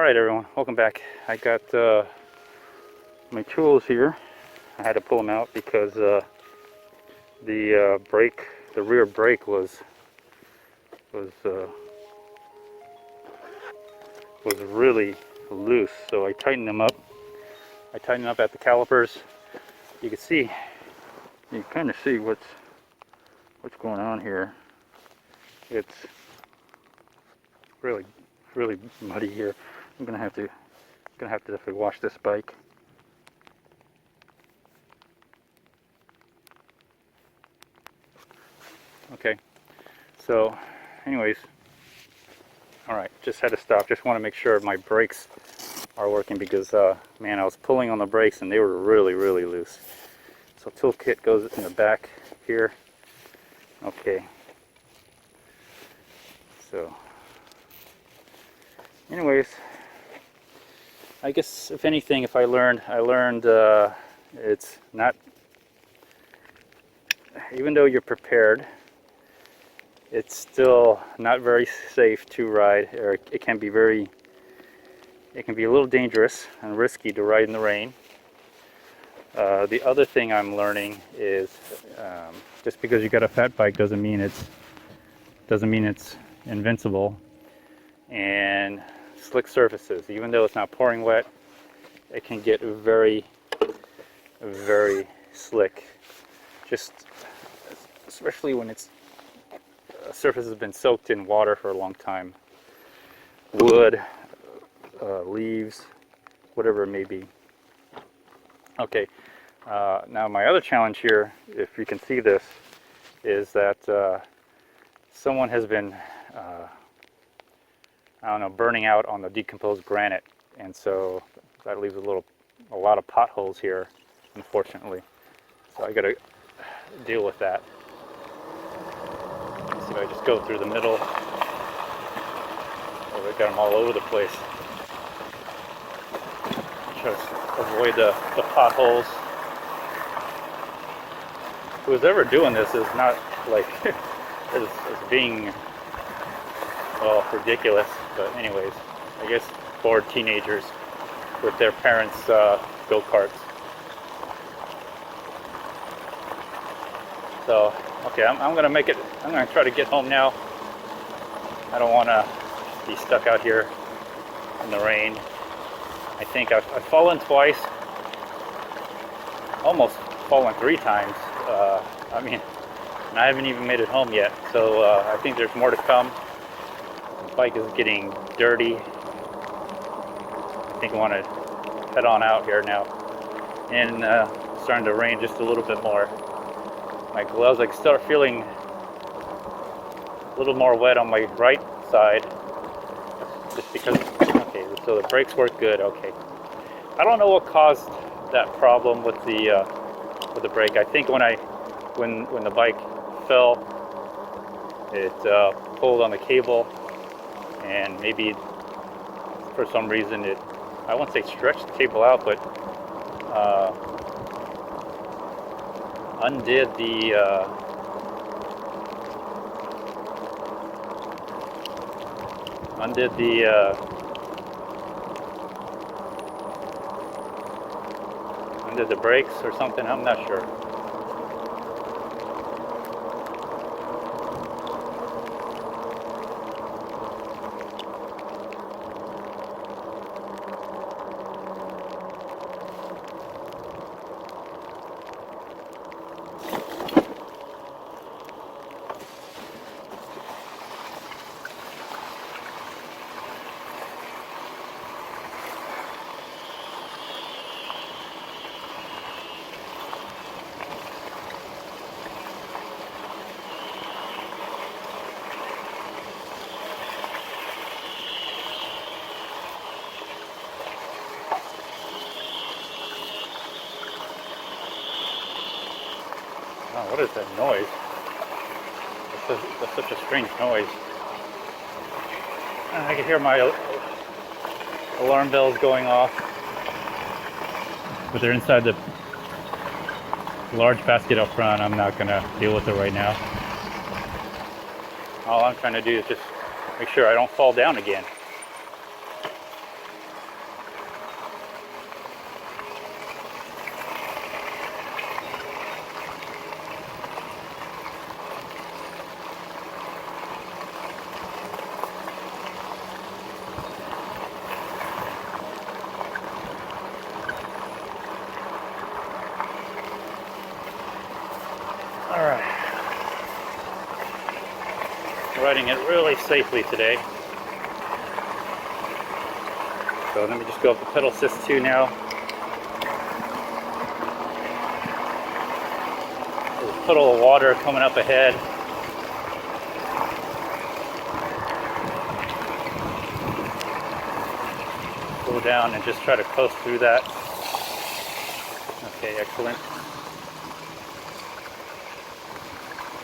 Alright everyone, welcome back. I got my tools here. I had to pull them out because the rear brake was really loose, so I tightened them up. I tightened up at the calipers. You can see, you kind of see what's going on here. It's really muddy here. I'm gonna have to definitely wash this bike. Okay, so anyways, all right, just had to stop. Just want to make sure my brakes are working because man, I was pulling on the brakes and they were really loose. So toolkit goes in the back here. Okay, so anyways, I guess if anything, if I learned it's not, even though you're prepared, it's still not very safe to ride, or it can be a little dangerous and risky to ride in the rain. The other thing I'm learning is just because you got a fat bike doesn't mean it's invincible. And slick surfaces, even though it's not pouring wet, it can get very slick. Just especially when it's surface has been soaked in water for a long time. Wood, leaves, whatever it may be. Okay, now my other challenge here, if you can see this, is that someone has been I don't know, burning out on the decomposed granite, and so that leaves a lot of potholes here, unfortunately. So I gotta deal with that. So I just go through the middle. Oh, they got them all over the place. Try to avoid the potholes. Who's ever doing this is not like is being, well, ridiculous. But anyways, I guess bored teenagers with their parents' go-karts. So, okay, I'm gonna make it. I'm gonna try to get home now. I don't want to be stuck out here in the rain. I think I've fallen twice, almost fallen 3 times. I mean, and I haven't even made it home yet. So I think there's more to come. The bike is getting dirty. I think I want to head on out here now. And it's starting to rain just a little bit more. My gloves, I start feeling a little more wet on my right side. Just because, okay, so the brakes work good, okay. I don't know what caused that problem with the brake. I think when the bike fell, it pulled on the cable, and maybe for some reason I won't say stretched the cable out, but undid the brakes or something. I'm not sure. Oh, what is that noise? That's such a strange noise. I can hear my alarm bells going off, but they're inside the large basket up front. I'm not going to deal with it right now. All I'm trying to do is just make sure I don't fall down again. riding it really safely today. So let me just go up to pedal assist 2 now. There's a puddle of water coming up ahead. Slow down and just try to coast through that. Okay, excellent.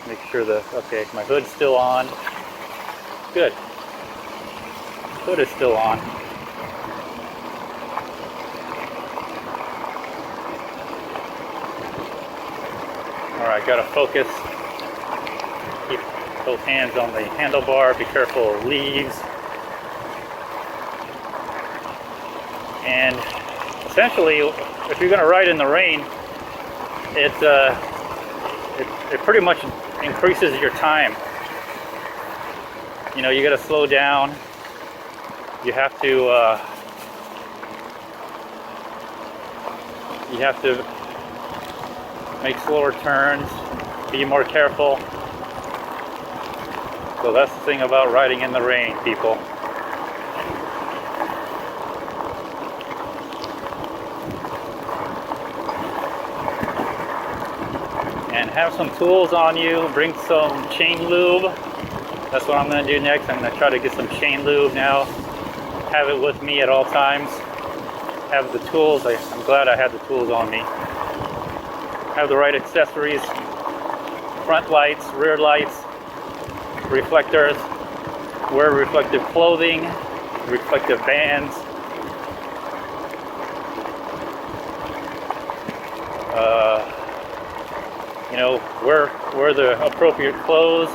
Make sure okay, my hood's still on. Good. Hood is still on. Alright, gotta focus. Keep both hands on the handlebar. Be careful of leaves. And essentially, if you're gonna ride in the rain, it pretty much increases your time. You know, you gotta slow down. You have to make slower turns, be more careful. So that's the thing about riding in the rain, people. And have some tools on you. Bring some chain lube. That's what I'm going to do next. I'm going to try to get some chain lube now. Have it with me at all times. Have the tools. I'm glad I had the tools on me. Have the right accessories. Front lights, rear lights, reflectors. Wear reflective clothing, reflective bands. You know, wear the appropriate clothes.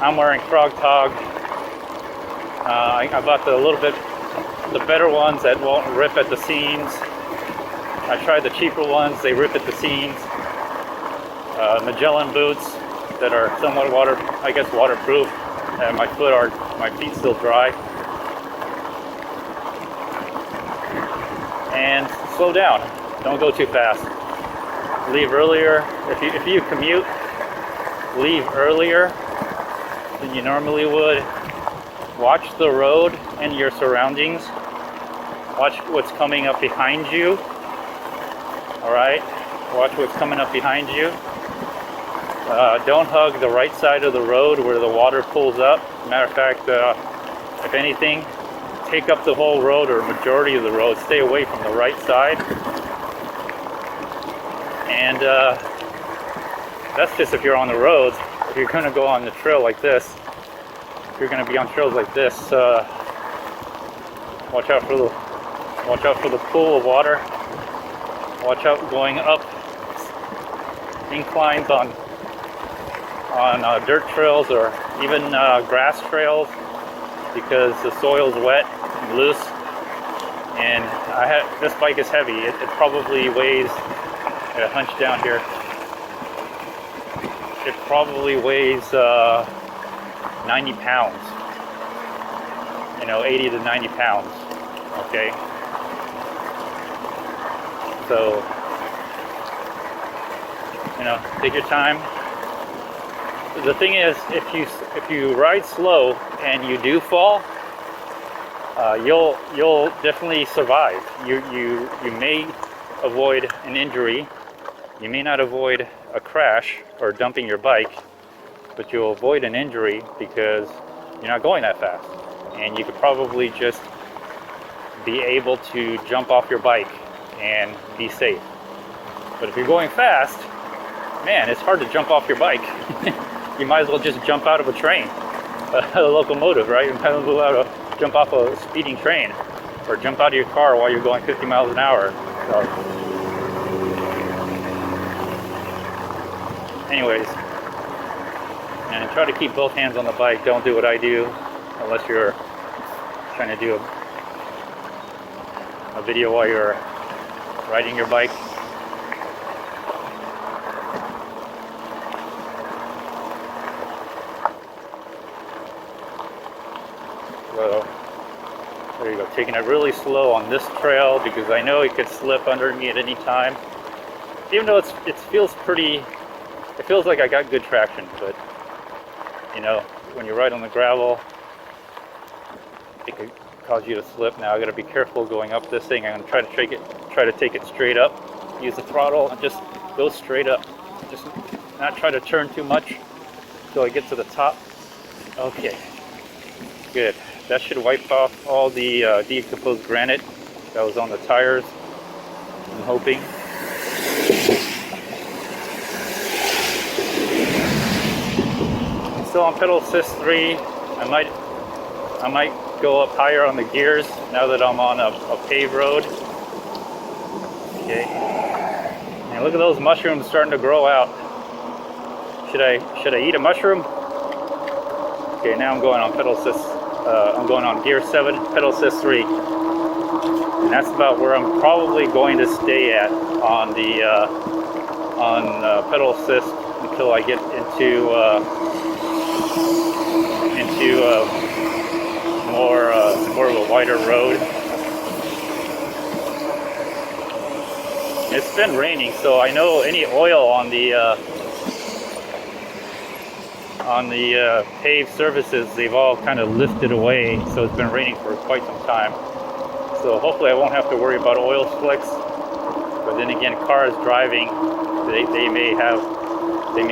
I'm wearing Frog Tog. I bought the better ones that won't rip at the seams. I tried the cheaper ones, they rip at the seams. Magellan boots that are somewhat waterproof, and my feet still dry. And slow down. Don't go too fast. Leave earlier. If you commute, leave earlier than you normally would. Watch the road and your surroundings. Watch what's coming up behind you. Alright? Watch what's coming up behind you. Don't hug the right side of the road where the water pulls up. Matter of fact, if anything, take up the whole road or majority of the road. Stay away from the right side. And that's just if you're on the roads. If you're going to go on the trail like this, if you're going to be on trails like this, watch out for the pool of water. Watch out going up inclines on dirt trails or even grass trails, because the soil's wet and loose. And this bike is heavy. It probably weighs. I hunch down here. It probably weighs 90 pounds. You know, 80 to 90 pounds. Okay. So, you know, take your time. The thing is, if you ride slow and you do fall, you'll definitely survive. You may avoid an injury. You may not avoid a crash or dumping your bike, but you'll avoid an injury because you're not going that fast. And you could probably just be able to jump off your bike and be safe. But if you're going fast, man, it's hard to jump off your bike. You might as well just jump out of a train, a locomotive, right? You might as well jump off a speeding train, or jump out of your car while you're going 50 miles an hour. So, anyways, and try to keep both hands on the bike. Don't do what I do unless you're trying to do a video while you're riding your bike. So there you go, taking it really slow on this trail because I know it could slip under me at any time. Even though it feels like I got good traction, but You know, when you ride on the gravel, it could cause you to slip. Now I got to be careful going up this thing. I'm gonna try to take it straight up. Use the throttle and just go straight up. Just not try to turn too much until I get to the top. Okay, good. That should wipe off all the decomposed granite that was on the tires, I'm hoping. I'm still on pedal assist 3. I might go up higher on the gears now that I'm on a paved road. Okay. And look at those mushrooms starting to grow out. Should I eat a mushroom? Okay, now I'm going on pedal assist. I'm going on gear 7, pedal assist 3, and that's about where I'm probably going to stay at on the pedal assist until I get into more of a wider road. It's been raining, so I know any oil on the paved surfaces, they've all kind of lifted away, so it's been raining for quite some time. So hopefully I won't have to worry about oil slicks. But then again, cars driving, they may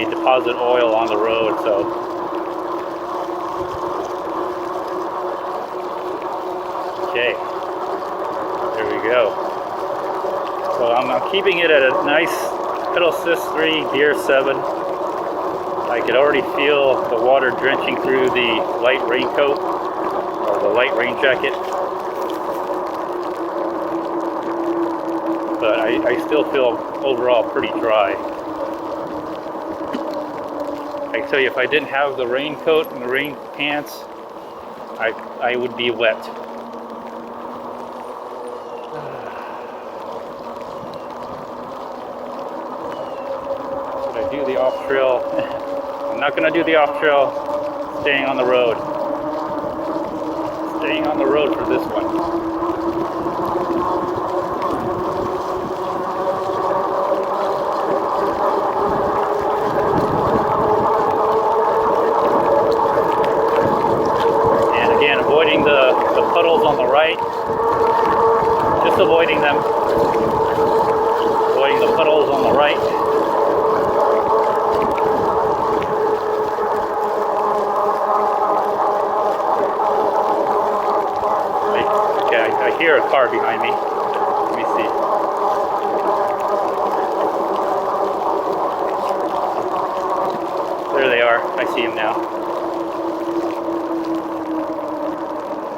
deposit oil on the road. So okay, there we go. So I'm keeping it at a nice pedal assist 3, gear 7. I could already feel the water drenching through the light raincoat, or the light rain jacket. But I still feel overall pretty dry. I tell you, if I didn't have the raincoat and the rain pants, I would be wet. Should I do the off trail? I'm not going to do the off trail, staying on the road. Staying on the road for this one. And again, avoiding the puddles on the right. Just avoiding them. Avoiding the puddles on the right. I hear a car behind me. Let me see. There they are. I see them now.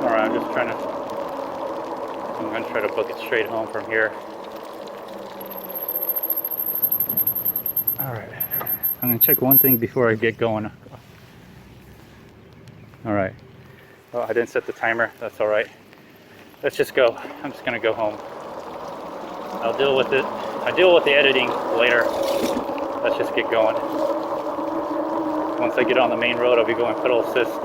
Alright, I'm going to try to book it straight home from here. Alright. I'm going to check one thing before I get going. Alright. Oh, I didn't set the timer. That's alright. Let's just go. I'm just gonna go home. I'll deal with it. I deal with the editing later. Let's just get going. Once I get on the main road, I'll be going pedal assist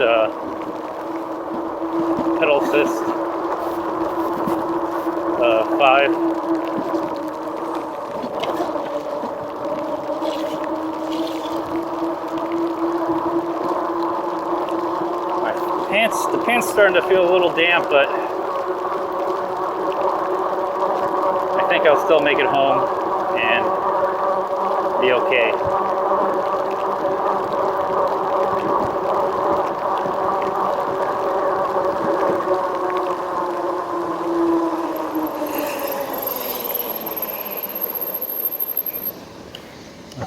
5. The pants starting to feel a little damp, but I think I'll still make it home and be okay.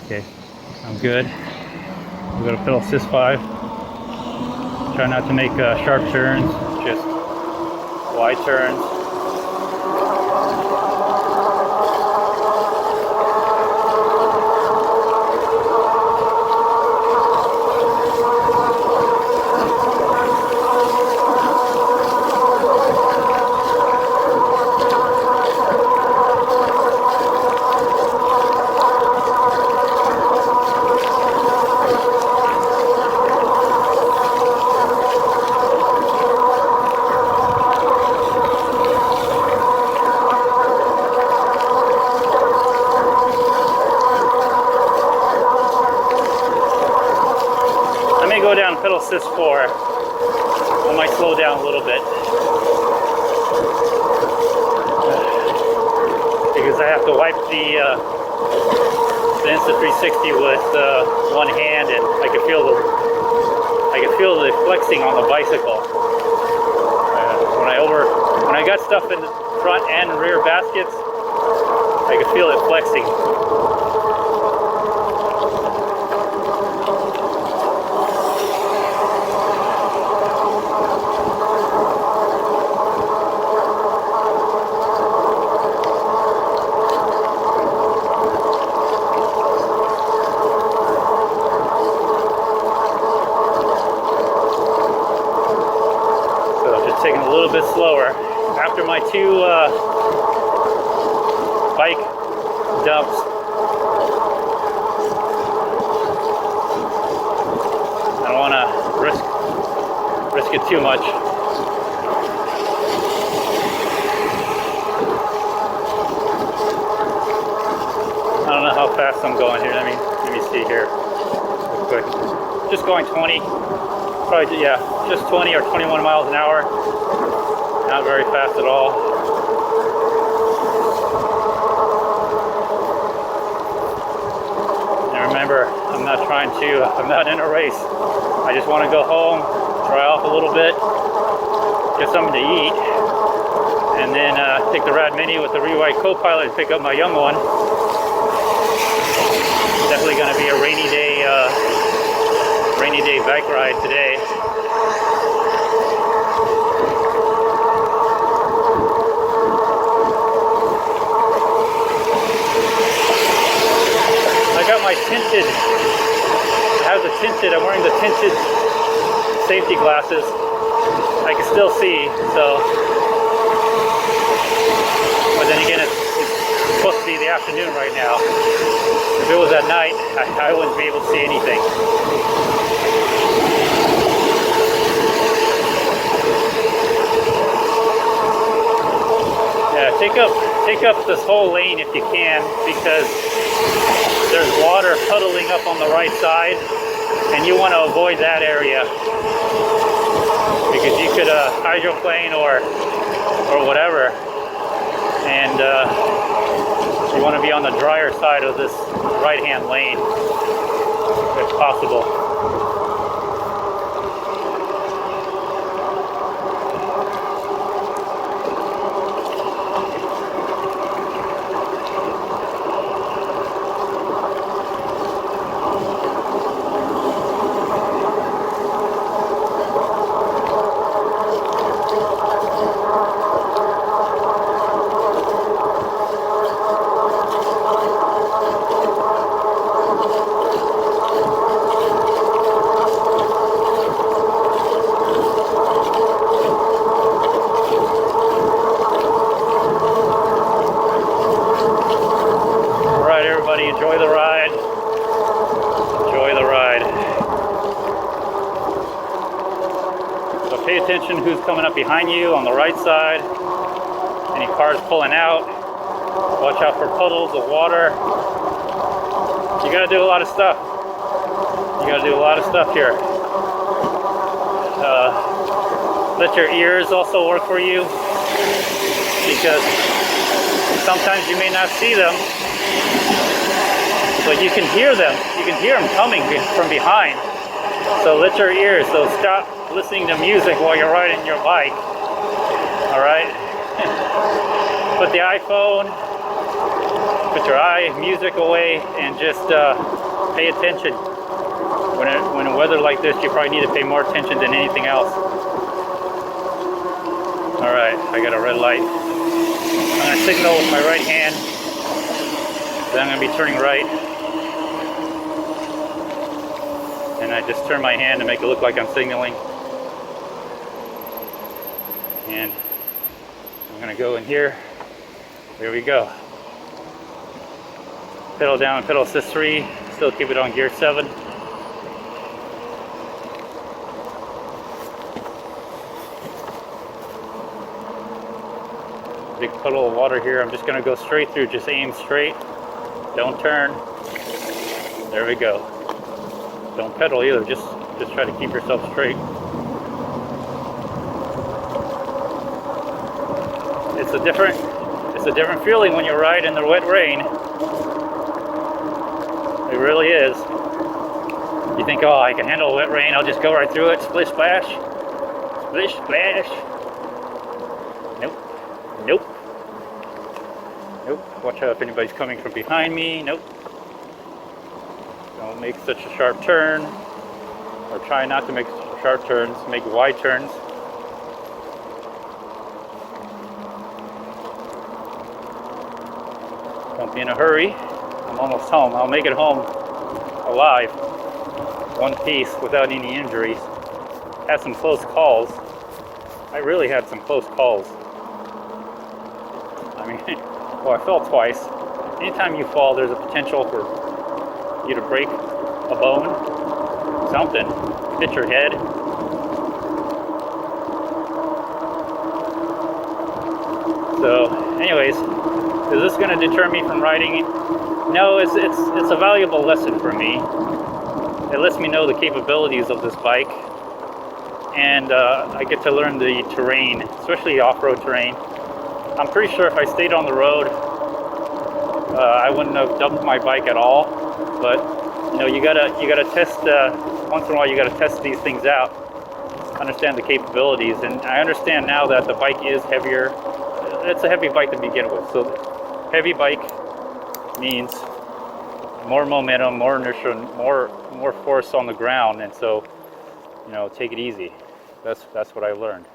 Okay, I'm good. We'll go to pedal assist 5. Try not to make sharp turns, just wide turns. go down pedal assist 4. I might slow down a little bit. Because I have to wipe the Insta360 with one hand, and I can feel the flexing on the bicycle. When I got stuff in the front and rear baskets, I can feel it flexing. Taking a little bit slower. After my 2 bike dumps, I don't want to risk it too much. I don't know how fast I'm going here. Let me see here real quick. Just going 20. Probably, yeah, just 20 or 21 miles an hour. Not very fast at all. And remember, I'm not in a race. I just want to go home, dry off a little bit, get something to eat, and then take the Rad Mini with the Rewrite co-pilot and pick up my young one. Definitely going to be a rainy day bike ride today. I got my tinted, I'm wearing the tinted safety glasses. I can still see, so, but then again, it's supposed to be the afternoon right now. If it was at night, I wouldn't be able to see anything. Yeah, take up this whole lane if you can, because there's water puddling up on the right side, and you want to avoid that area because you could hydroplane or whatever, and you want to be on the drier side of this right-hand lane if possible. Enjoy the ride. Enjoy the ride. So pay attention who's coming up behind you on the right side. Any cars pulling out. Watch out for puddles of water. You gotta do a lot of stuff. Here. Let your ears also work for you, because sometimes you may not see them, but you can hear them. You can hear them coming from behind. So let your ears, so stop listening to music while you're riding your bike. All right? Put the iPhone, put your music away, and just pay attention. When in weather like this, you probably need to pay more attention than anything else. All right, I got a red light. I'm gonna signal with my right hand. Then I'm gonna be turning right. And I just turn my hand to make it look like I'm signaling. And I'm gonna go in here. There we go. Pedal down, pedal assist 3. Still keep it on gear 7. Big puddle of water here. I'm just gonna go straight through, just aim straight. Don't turn. There we go. Don't pedal either, just Just try to keep yourself straight. It's a different feeling when you ride in the wet rain. It really is. You think, oh, I can handle wet rain, I'll just go right through it, splish splash. Splish splash. Nope. Nope. Nope. Watch out if anybody's coming from behind me. Nope. Don't make such a sharp turn. Or try not to make sharp turns, make wide turns. Don't be in a hurry. I'm almost home. I'll make it home alive. One piece without any injuries. Had some close calls. I really had some close calls. I mean, well, I fell twice. Anytime you fall, there's a potential for you to break a bone, something, hit your head. So, anyways, is this going to deter me from riding? No, it's a valuable lesson for me. It lets me know the capabilities of this bike, and I get to learn the terrain, especially off-road terrain. I'm pretty sure if I stayed on the road, I wouldn't have dumped my bike at all. But you know, you gotta test once in a while. You gotta test these things out, understand the capabilities, and I understand now that the bike is heavier. It's a heavy bike to begin with, so heavy bike means more momentum, more inertia, more force on the ground, and so, you know, take it easy. That's what I learned.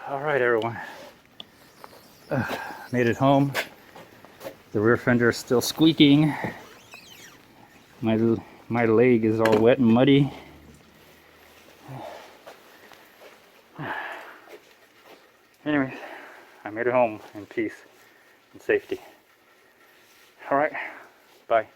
All right, everyone. Made it home. The rear fender is still squeaking. My leg is all wet and muddy. Anyways, I made it home in peace and safety. All right, bye.